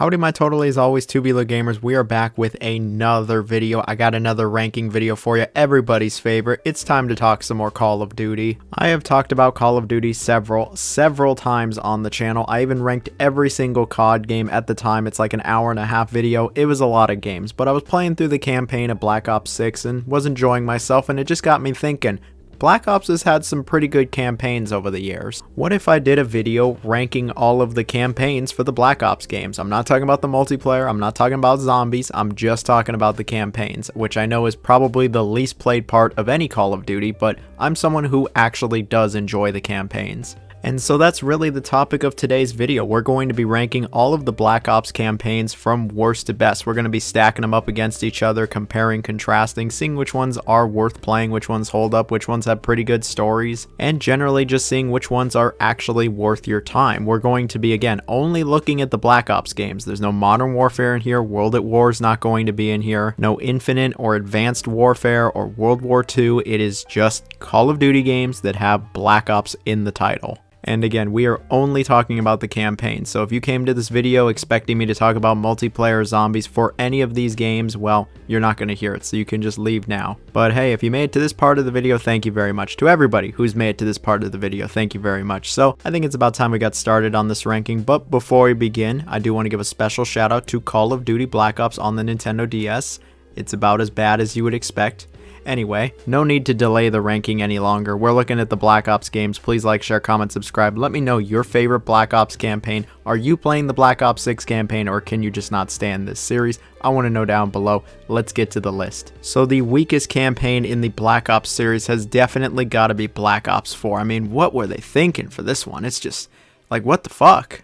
Howdy my totally always Tubular gamers, we are back with another video. I got another ranking video for you, everybody's favorite. It's time to talk some more Call of Duty. I have talked about Call of Duty several times on the channel. I even ranked every single COD game at the time. It's like an hour-and-a-half video. It was a lot of games, but I was playing through the campaign of Black Ops 6 and was enjoying myself, and it just got me thinking. Black Ops has had some pretty good campaigns over the years. What if I did a video ranking all of the campaigns for the Black Ops games? I'm not talking about the multiplayer, I'm not talking about zombies, I'm just talking about the campaigns, which I know is probably the least played part of any Call of Duty, but I'm someone who actually does enjoy the campaigns. And so that's really the topic of today's video. We're going to be ranking all of the Black Ops campaigns from worst to best. We're going to be stacking them up against each other, comparing, contrasting, seeing which ones are worth playing, which ones hold up, which ones have pretty good stories, and generally just seeing which ones are actually worth your time. We're going to be, again, only looking at the Black Ops games. There's no Modern Warfare in here, World at War is not going to be in here, no Infinite or Advanced Warfare or World War II. It is just Call of Duty games that have Black Ops in the title. And again, we are only talking about the campaign, so if you came to this video expecting me to talk about multiplayer zombies for any of these games, well, you're not going to hear it, so you can just leave now. But hey, if you made it to this part of the video, thank you very much. To everybody who's made it to this part of the video, thank you very much. So I think it's about time we got started on this ranking, but before we begin, I do want to give a special shout out to Call of Duty Black Ops on the Nintendo DS. It's about as bad as you would expect. Anyway, no need to delay the ranking any longer. We're looking at the Black Ops games. Please like, share, comment, subscribe. Let me know your favorite Black Ops campaign. Are you playing the Black Ops 6 campaign, or can you just not stand this series? I want to know down below. Let's get to the list. So the weakest campaign in the Black Ops series has definitely got to be Black Ops 4. I mean, what were they thinking for this one? It's just like, what the fuck?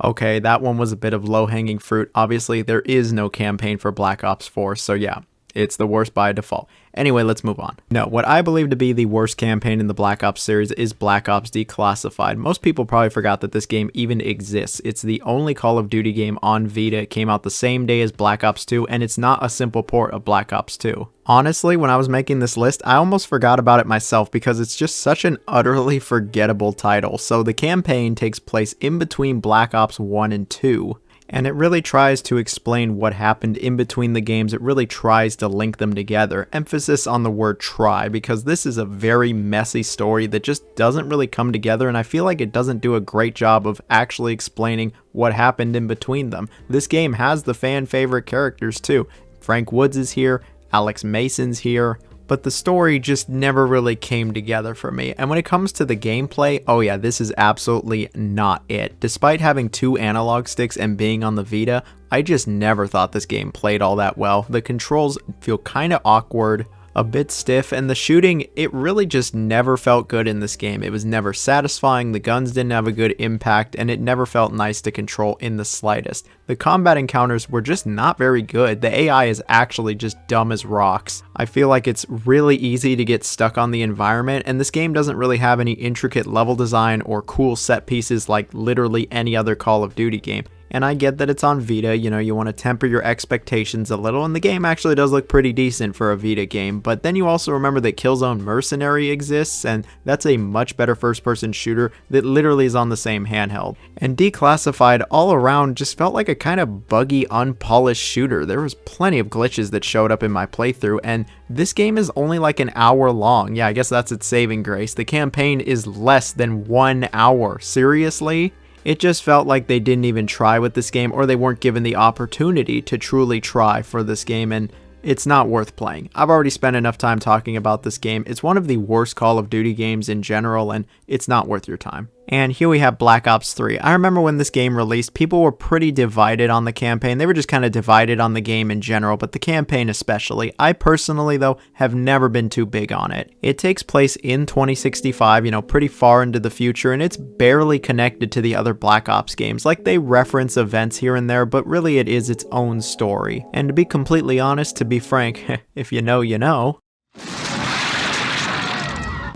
Okay, that one was a bit of low-hanging fruit. Obviously, there is no campaign for Black Ops 4, so yeah, it's the worst by default. Anyway, let's move on. No, what I believe to be the worst campaign in the Black Ops series is Black Ops Declassified. Most people probably forgot that this game even exists. It's the only Call of Duty game on Vita. It came out the same day as Black Ops 2, and it's not a simple port of Black Ops 2. Honestly, when I was making this list, I almost forgot about it myself because it's just such an utterly forgettable title. So the campaign takes place in between Black Ops 1 and 2. And it really tries to explain what happened in between the games. It really tries to link them together. Emphasis on the word try, because this is a very messy story that just doesn't really come together, and I feel like it doesn't do a great job of actually explaining what happened in between them. This game has the fan favorite characters too. Frank Woods is here, Alex Mason's here, but the story just never really came together for me. And when it comes to the gameplay, oh yeah, this is absolutely not it. Despite having 2 analog sticks and being on the Vita, I just never thought this game played all that well. The controls feel kind of awkward, a bit stiff, and the shooting, it really just never felt good in this game. It was never satisfying, the guns didn't have a good impact, and it never felt nice to control in the slightest. The combat encounters were just not very good. The AI is actually just dumb as rocks. I feel like it's really easy to get stuck on the environment, and this game doesn't really have any intricate level design or cool set pieces like literally any other Call of Duty game. And I get that it's on Vita, you know, you want to temper your expectations a little, and the game actually does look pretty decent for a Vita game, but then you also remember that Killzone Mercenary exists, and that's a much better first-person shooter that literally is on the same handheld. And Declassified all around just felt like a kind of buggy, unpolished shooter. There was plenty of glitches that showed up in my playthrough, and this game is only like an hour long. Yeah, I guess that's its saving grace. The campaign is less than 1 hour. Seriously? It just felt like they didn't even try with this game, or they weren't given the opportunity to truly try for this game, and it's not worth playing. I've already spent enough time talking about this game. It's one of the worst Call of Duty games in general, and it's not worth your time. And here we have Black Ops 3. I remember when this game released, people were pretty divided on the campaign. They were just kind of divided on the game in general, but the campaign especially. I personally, though, have never been too big on it. It takes place in 2065, you know, pretty far into the future, and it's barely connected to the other Black Ops games. Like, they reference events here and there, but really it is its own story. And to be completely honest, to be frank, if you know, you know.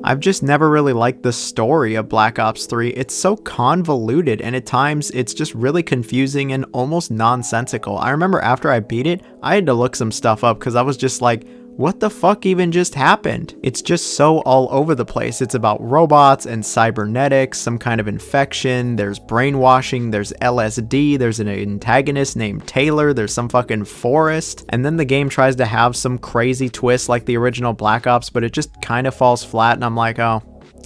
I've just never really liked the story of Black Ops 3. It's so convoluted, and at times it's just really confusing and almost nonsensical. I remember after I beat it, I had to look some stuff up because I was just like, what the fuck even just happened? It's just so all over the place. It's about robots and cybernetics, some kind of infection, there's brainwashing, there's LSD, there's an antagonist named Taylor, there's some fucking forest, and then the game tries to have some crazy twist like the original Black Ops, but it just kind of falls flat, and I'm like, oh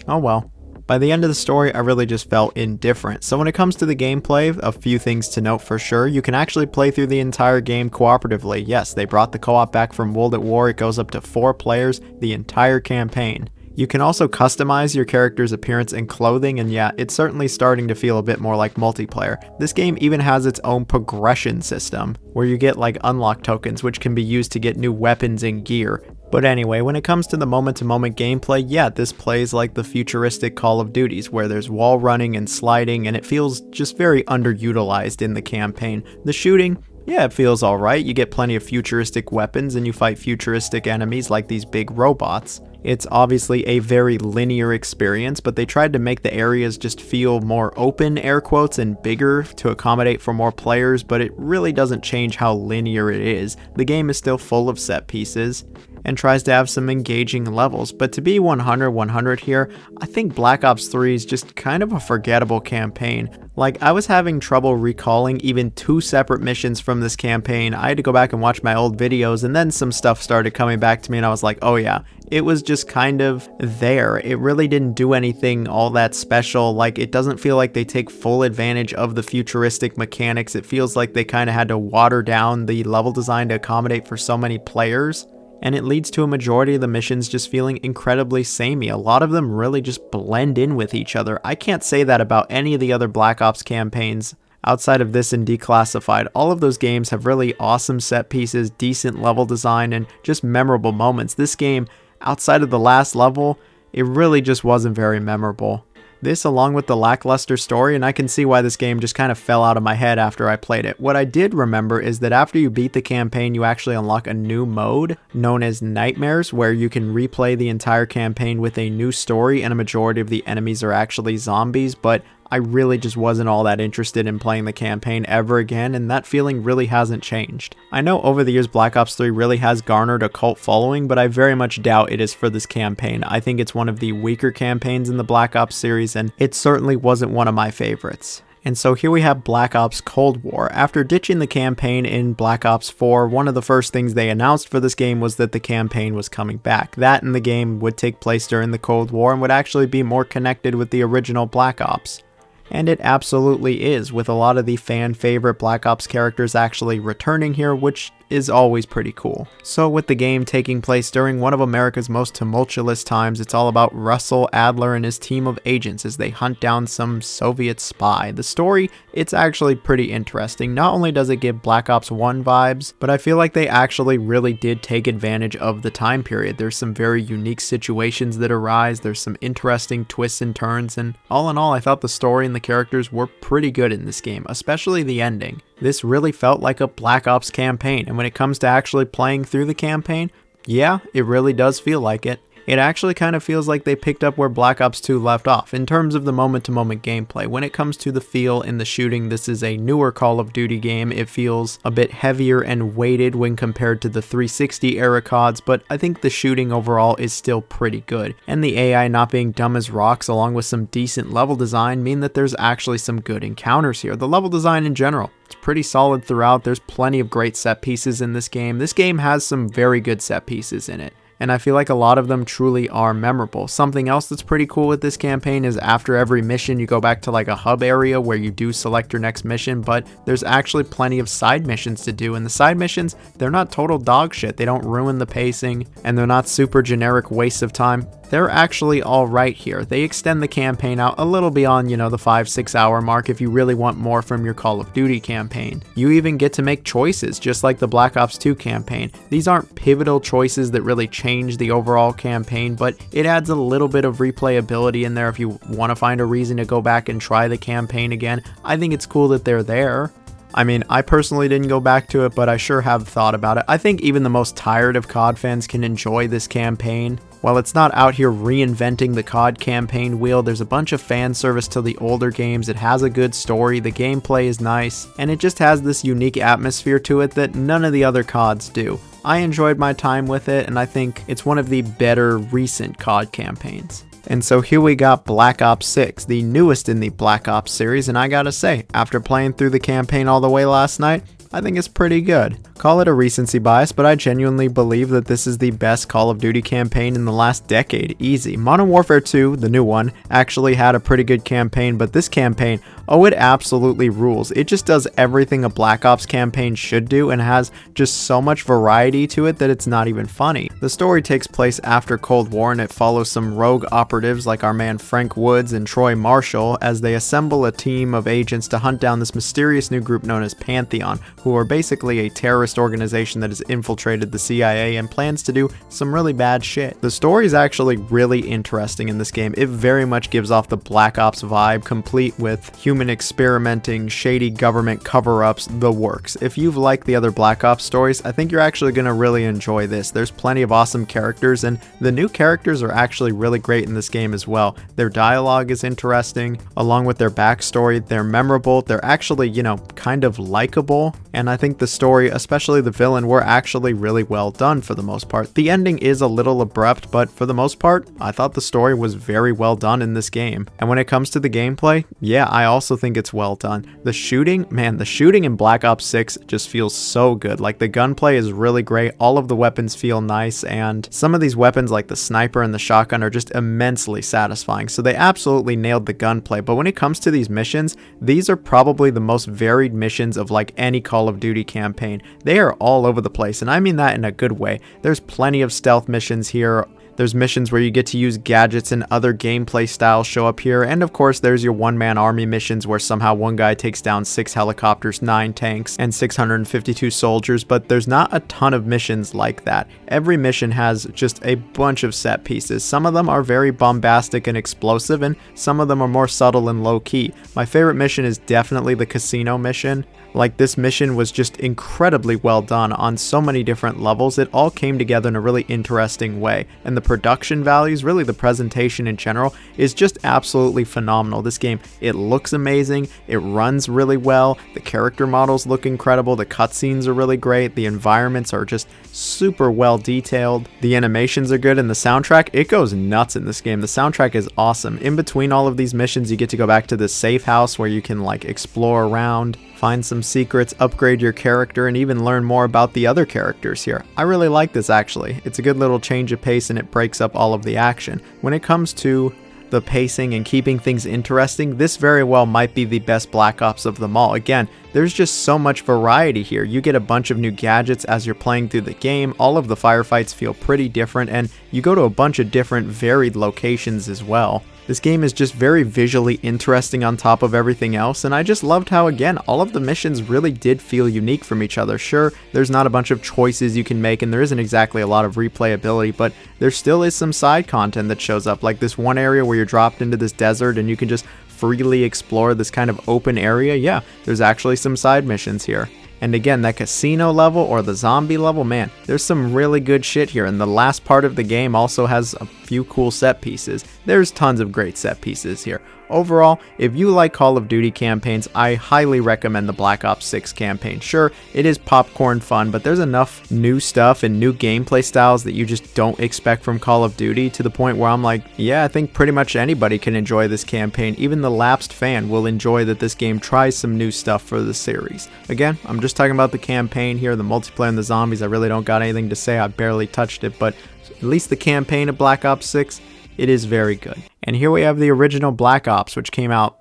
well. By the end of the story, I really just felt indifferent. So when it comes to the gameplay, a few things to note for sure. You can actually play through the entire game cooperatively. Yes, they brought the co-op back from World at War. It goes up to 4 players, the entire campaign. You can also customize your character's appearance and clothing, and yeah, it's certainly starting to feel a bit more like multiplayer. This game even has its own progression system, where you get like unlock tokens, which can be used to get new weapons and gear. But anyway, when it comes to the moment-to-moment gameplay, yeah, this plays like the futuristic Call of Duties, where there's wall running and sliding, and it feels just very underutilized in the campaign. The shooting, yeah, it feels alright. You get plenty of futuristic weapons, and you fight futuristic enemies like these big robots. It's obviously a very linear experience, but they tried to make the areas just feel more open, air quotes, and bigger to accommodate for more players, but it really doesn't change how linear it is. The game is still full of set pieces and tries to have some engaging levels, but to be 100-100 here, I think Black Ops 3 is just kind of a forgettable campaign. Like, I was having trouble recalling even 2 separate missions from this campaign. I had to go back and watch my old videos, and then some stuff started coming back to me, and I was like, oh yeah, it was just kind of there. It really didn't do anything all that special. Like, it doesn't feel like they take full advantage of the futuristic mechanics. It feels like they kind of had to water down the level design to accommodate for so many players. And it leads to a majority of the missions just feeling incredibly samey. A lot of them really just blend in with each other. I can't say that about any of the other Black Ops campaigns outside of this and Declassified. All of those games have really awesome set pieces, decent level design, and just memorable moments. This game, outside of the last level, it really just wasn't very memorable. This, along with the lackluster story, and I can see why this game just kind of fell out of my head after I played it. What I did remember is that after you beat the campaign, you actually unlock a new mode known as Nightmares, where you can replay the entire campaign with a new story, and a majority of the enemies are actually zombies, but I really just wasn't all that interested in playing the campaign ever again, and that feeling really hasn't changed. I know over the years Black Ops 3 really has garnered a cult following, but I very much doubt it is for this campaign. I think it's one of the weaker campaigns in the Black Ops series, and it certainly wasn't one of my favorites. And so here we have Black Ops Cold War. After ditching the campaign in Black Ops 4, one of the first things they announced for this game was that the campaign was coming back. That and the game would take place during the Cold War and would actually be more connected with the original Black Ops. And it absolutely is, with a lot of the fan favorite Black Ops characters actually returning here, which is always pretty cool. So with the game taking place during one of America's most tumultuous times, it's all about Russell Adler and his team of agents as they hunt down some Soviet spy. The story, it's actually pretty interesting. Not only does it give Black Ops 1 vibes, but I feel like they actually really did take advantage of the time period. There's some very unique situations that arise, there's some interesting twists and turns, and all in all, I thought the story and the characters were pretty good in this game, especially the ending. This really felt like a Black Ops campaign, and when it comes to actually playing through the campaign, yeah, it really does feel like it. It actually kind of feels like they picked up where Black Ops 2 left off in terms of the moment-to-moment gameplay. When it comes to the feel and the shooting, this is a newer Call of Duty game. It feels a bit heavier and weighted when compared to the 360 era CODs, but I think the shooting overall is still pretty good. And the AI not being dumb as rocks along with some decent level design mean that there's actually some good encounters here. The level design in general, it's pretty solid throughout. There's plenty of great set pieces in this game. This game has some very good set pieces in it, and I feel like a lot of them truly are memorable. Something else that's pretty cool with this campaign is after every mission you go back to like a hub area where you do select your next mission, but there's actually plenty of side missions to do, and the side missions, they're not total dog shit. They don't ruin the pacing, and they're not super generic wastes of time. They're actually alright here. They extend the campaign out a little beyond, the 5-6 hour mark if you really want more from your Call of Duty campaign. You even get to make choices, just like the Black Ops 2 campaign. These aren't pivotal choices that really change the overall campaign, but it adds a little bit of replayability in there if you want to find a reason to go back and try the campaign again. I think it's cool that they're there. I mean, I personally didn't go back to it, but I sure have thought about it. I think even the most tired of COD fans can enjoy this campaign. While it's not out here reinventing the COD campaign wheel, there's a bunch of fan service to the older games. It has a good story, the gameplay is nice, and it just has this unique atmosphere to it that none of the other CODs do. I enjoyed my time with it, and I think it's one of the better recent COD campaigns. And so here we got Black Ops 6, the newest in the Black Ops series, and I gotta say, after playing through the campaign all the way last night, I think it's pretty good. Call it a recency bias, but I genuinely believe that this is the best Call of Duty campaign in the last decade, easy. Modern Warfare 2, the new one, actually had a pretty good campaign, but this campaign, oh, it absolutely rules. It just does everything a Black Ops campaign should do and has just so much variety to it that it's not even funny. The story takes place after Cold War, and it follows some rogue operatives like our man Frank Woods and Troy Marshall as they assemble a team of agents to hunt down this mysterious new group known as Pantheon, who are basically a terrorist organization that has infiltrated the CIA and plans to do some really bad shit. The story is actually really interesting in this game. It very much gives off the Black Ops vibe, complete with human experimenting, shady government cover-ups, the works. If you've liked the other Black Ops stories, I think you're actually going to really enjoy this. There's plenty of awesome characters, and the new characters are actually really great in this game as well. Their dialogue is interesting, along with their backstory. They're memorable. They're actually, kind of likable, and I think the story, especially the villain, were actually really well done for the most part. The ending is a little abrupt, but for the most part, I thought the story was very well done in this game. And when it comes to the gameplay, yeah, I also think it's well done. The shooting, man, the shooting in Black Ops 6 just feels so good. Like, the gunplay is really great, all of the weapons feel nice, and some of these weapons like the sniper and the shotgun are just immensely satisfying. So they absolutely nailed the gunplay. But when it comes to these missions, these are probably the most varied missions of like any Call of Duty campaign. They are all over the place, and I mean that in a good way. There's plenty of stealth missions here. There's missions where you get to use gadgets and other gameplay styles show up here, and of course there's your one-man army missions where somehow one guy takes down 6 helicopters, 9 tanks, and 652 soldiers, but there's not a ton of missions like that. Every mission has just a bunch of set pieces. Some of them are very bombastic and explosive, and some of them are more subtle and low-key. My favorite mission is definitely the casino mission. Like, this mission was just incredibly well done on so many different levels. It all came together in a really interesting way, and the production values, really the presentation in general, is just absolutely phenomenal. This game, it looks amazing, it runs really well, the character models look incredible, the cutscenes are really great, the environments are just super well detailed, the animations are good, and the soundtrack, it goes nuts in this game. The soundtrack is awesome. In between all of these missions, you get to go back to this safe house where you can like explore around, find some secrets, upgrade your character, and even learn more about the other characters here. I really like this actually. It's a good little change of pace and it breaks up all of the action. When it comes to the pacing and keeping things interesting, this very well might be the best Black Ops of them all. Again, there's just so much variety here. You get a bunch of new gadgets as you're playing through the game. All of the firefights feel pretty different, and you go to a bunch of different varied locations as well. This game is just very visually interesting on top of everything else, and I just loved how, again, all of the missions really did feel unique from each other. Sure, there's not a bunch of choices you can make, and there isn't exactly a lot of replayability, but there still is some side content that shows up, like this one area where you're dropped into this desert and you can just freely explore this kind of open area. Yeah, there's actually some side missions here. And again, that casino level or the zombie level, man, there's some really good shit here. And the last part of the game also has a few cool set pieces. There's tons of great set pieces here. Overall, if you like Call of Duty campaigns, I highly recommend the Black Ops 6 campaign. Sure, it is popcorn fun, but there's enough new stuff and new gameplay styles that you just don't expect from Call of Duty, to the point where I'm like, yeah, I think pretty much anybody can enjoy this campaign. Even the lapsed fan will enjoy that this game tries some new stuff for the series. Again, I'm just talking about the campaign here, the multiplayer and the zombies. I really don't got anything to say. I barely touched it, but at least the campaign of Black Ops 6, it is very good. And here we have the original Black Ops, which came out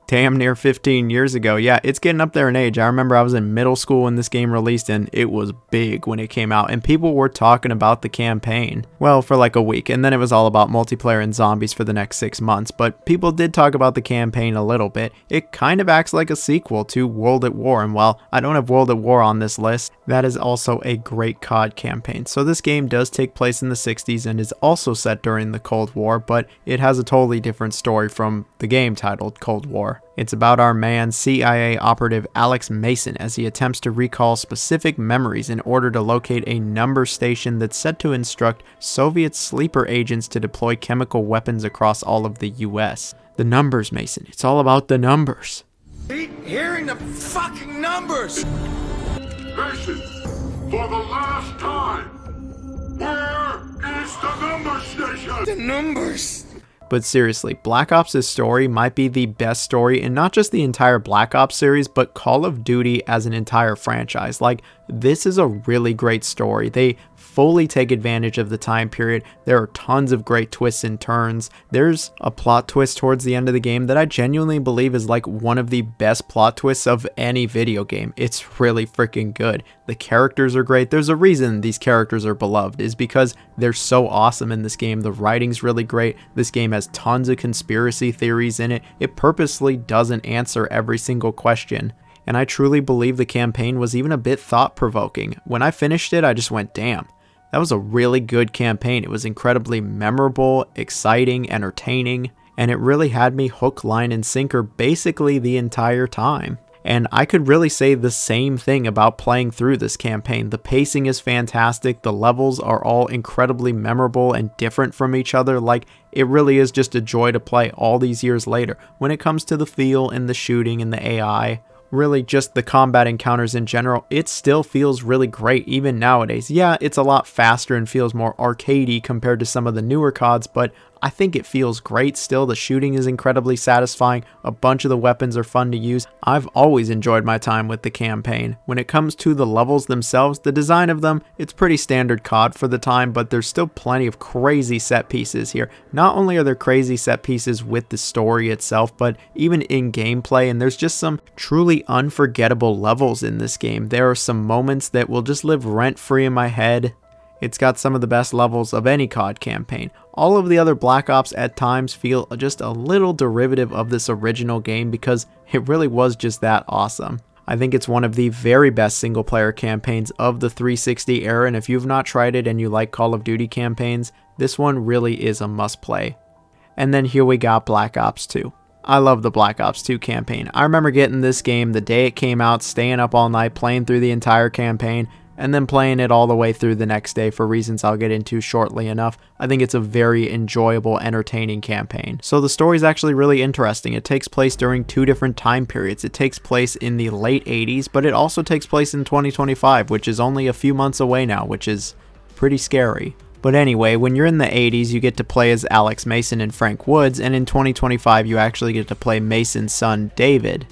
damn near 15 years ago. Yeah, it's getting up there in age. I remember I was in middle school when this game released, and it was big when it came out, and people were talking about the campaign, well, for like a week, and then it was all about multiplayer and zombies for the next 6 months, but people did talk about the campaign a little bit. It kind of acts like a sequel to World at War, and while I don't have World at War on this list, that is also a great COD campaign. So this game does take place in the 60s and is also set during the Cold War, but it has a totally different story from the game titled Cold War. It's about our man, CIA operative Alex Mason, as he attempts to recall specific memories in order to locate a number station that's set to instruct Soviet sleeper agents to deploy chemical weapons across all of the US. The numbers, Mason. It's all about the numbers. Hearing the fucking numbers! Mason, For the last time, where is the number station? The numbers! But seriously, Black Ops' story might be the best story in not just the entire Black Ops series, but Call of Duty as an entire franchise. Like, this is a really great story. They fully take advantage of the time period. There are tons of great twists and turns. There's a plot twist towards the end of the game that I genuinely believe is like one of the best plot twists of any video game. It's really freaking good. The characters are great. There's a reason these characters are beloved, is because they're so awesome in this game. The writing's really great. This game has tons of conspiracy theories in it. It purposely doesn't answer every single question. And I truly believe the campaign was even a bit thought-provoking. When I finished it, I just went, damn. That was a really good campaign. It was incredibly memorable, exciting, entertaining, and it really had me hook, line, and sinker basically the entire time. And I could really say the same thing about playing through this campaign. The pacing is fantastic, the levels are all incredibly memorable and different from each other. Like, it really is just a joy to play all these years later. When it comes to the feel and the shooting and the AI, really just the combat encounters in general, it still feels really great even nowadays. Yeah, it's a lot faster and feels more arcadey compared to some of the newer CODs, but I think it feels great still. The shooting is incredibly satisfying. A bunch of the weapons are fun to use. I've always enjoyed my time with the campaign. When it comes to the levels themselves, the design of them, it's pretty standard COD for the time, but there's still plenty of crazy set pieces here. Not only are there crazy set pieces with the story itself, but even in gameplay, and there's just some truly unforgettable levels in this game. There are some moments that will just live rent-free in my head. It's got some of the best levels of any COD campaign. All of the other Black Ops at times feel just a little derivative of this original game because it really was just that awesome. I think it's one of the very best single player campaigns of the 360 era, and if you've not tried it and you like Call of Duty campaigns, this one really is a must play. And then here we got Black Ops 2. I love the Black Ops 2 campaign. I remember getting this game the day it came out, staying up all night, playing through the entire campaign, and then playing it all the way through the next day for reasons I'll get into shortly enough. I think it's a very enjoyable, entertaining campaign. So the story is actually really interesting. It takes place during two different time periods. It takes place in the late 80s, but it also takes place in 2025, which is only a few months away now, which is pretty scary. But anyway, when you're in the 80s, you get to play as Alex Mason and Frank Woods, and in 2025, you actually get to play Mason's son, David.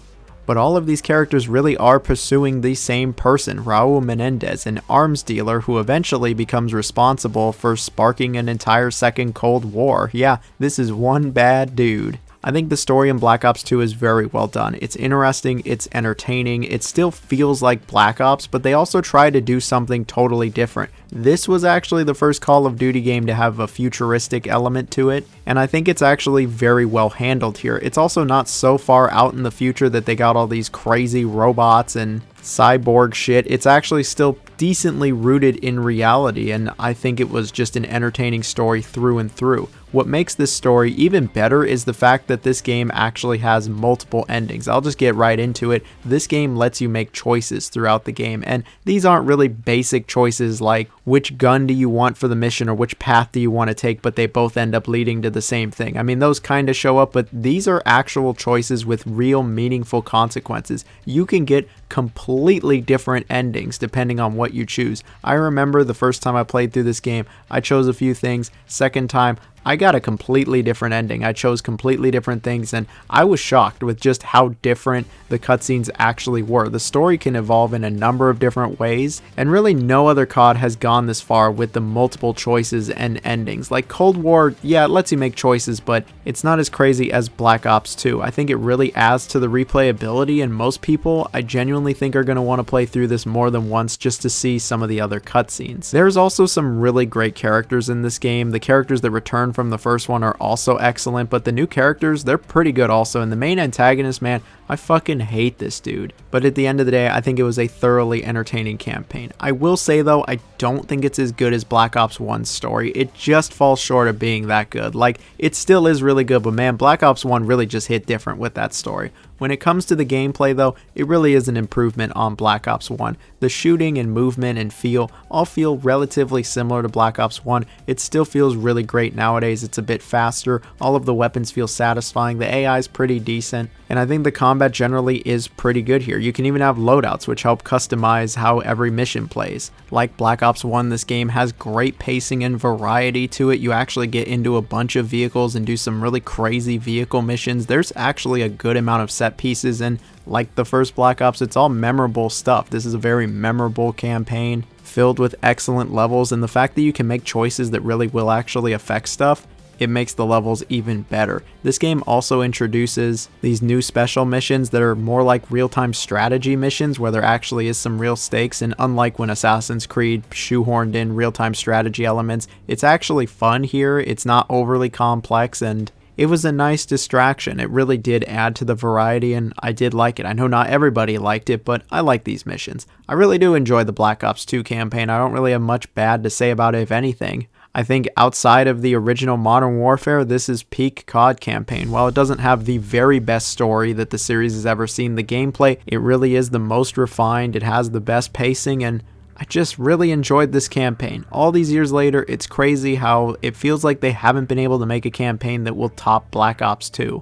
But all of these characters really are pursuing the same person, Raul Menendez, an arms dealer who eventually becomes responsible for sparking an entire second Cold War. Yeah, this is one bad dude. I think the story in Black Ops 2 is very well done. It's interesting, it's entertaining, it still feels like Black Ops, but they also try to do something totally different. This was actually the first Call of Duty game to have a futuristic element to it, and I think it's actually very well handled here. It's also not so far out in the future that they got all these crazy robots and cyborg shit. It's actually still decently rooted in reality, and I think it was just an entertaining story through and through. What makes this story even better is the fact that this game actually has multiple endings. I'll just get right into it. This game lets you make choices throughout the game, and these aren't really basic choices like which gun do you want for the mission or which path do you want to take, but they both end up leading to the same thing. I mean, those kind of show up, but these are actual choices with real meaningful consequences. You can get completely different endings depending on what you choose. I remember the first time I played through this game, I chose a few things. Second time, I got a completely different ending. I chose completely different things, and I was shocked with just how different the cutscenes actually were. The story can evolve in a number of different ways, and really no other COD has gone this far with the multiple choices and endings. Like Cold War, yeah, it lets you make choices, but it's not as crazy as Black Ops 2. I think it really adds to the replayability, and most people, I genuinely think, are going to want to play through this more than once just to see some of the other cutscenes. There's also some really great characters in this game. The characters that return from the first one are also excellent, but the new characters, they're pretty good also. And the main antagonist, man, I fucking hate this dude. But at the end of the day, I think it was a thoroughly entertaining campaign. I will say though, I don't think it's as good as Black Ops 1's story. It just falls short of being that good. Like, it still is really good, but man, Black Ops 1 really just hit different with that story. When it comes to the gameplay though, it really is an improvement on Black Ops 1. The shooting and movement and feel all feel relatively similar to Black Ops 1. It still feels really great nowadays. It's a bit faster. All of the weapons feel satisfying. The AI is pretty decent. And I think the combat combat generally is pretty good here. You can even have loadouts, which help customize how every mission plays. Like Black Ops 1, this game has great pacing and variety to it. You actually get into a bunch of vehicles and do some really crazy vehicle missions. There's actually a good amount of set pieces, and like the first Black Ops, it's all memorable stuff. This is a very memorable campaign filled with excellent levels, and the fact that you can make choices that really will actually affect stuff, it makes the levels even better. This game also introduces these new special missions that are more like real-time strategy missions where there actually is some real stakes, and unlike when Assassin's Creed shoehorned in real-time strategy elements, it's actually fun here. It's not overly complex, and it was a nice distraction. It really did add to the variety, and I did like it. I know not everybody liked it, but I like these missions. I really do enjoy the Black Ops 2 campaign. I don't really have much bad to say about it, if anything. I think outside of the original Modern Warfare, this is peak COD campaign. While it doesn't have the very best story that the series has ever seen, the gameplay, it really is the most refined. It has the best pacing, and I just really enjoyed this campaign. All these years later, it's crazy how it feels like they haven't been able to make a campaign that will top Black Ops 2.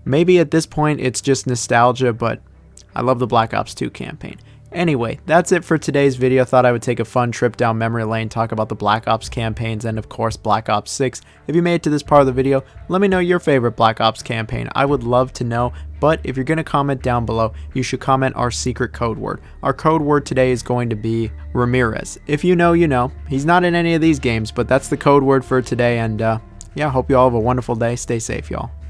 Maybe at this point it's just nostalgia, but I love the Black Ops 2 campaign. Anyway, that's it for today's video. Thought I would take a fun trip down memory lane, talk about the Black Ops campaigns, and of course Black Ops 6. If you made it to this part of the video, let me know your favorite Black Ops campaign. I would love to know, but if you're going to comment down below, you should comment our secret code word. Our code word today is going to be Ramirez. If you know, you know. He's not in any of these games, but that's the code word for today, and yeah, hope you all have a wonderful day. Stay safe, y'all.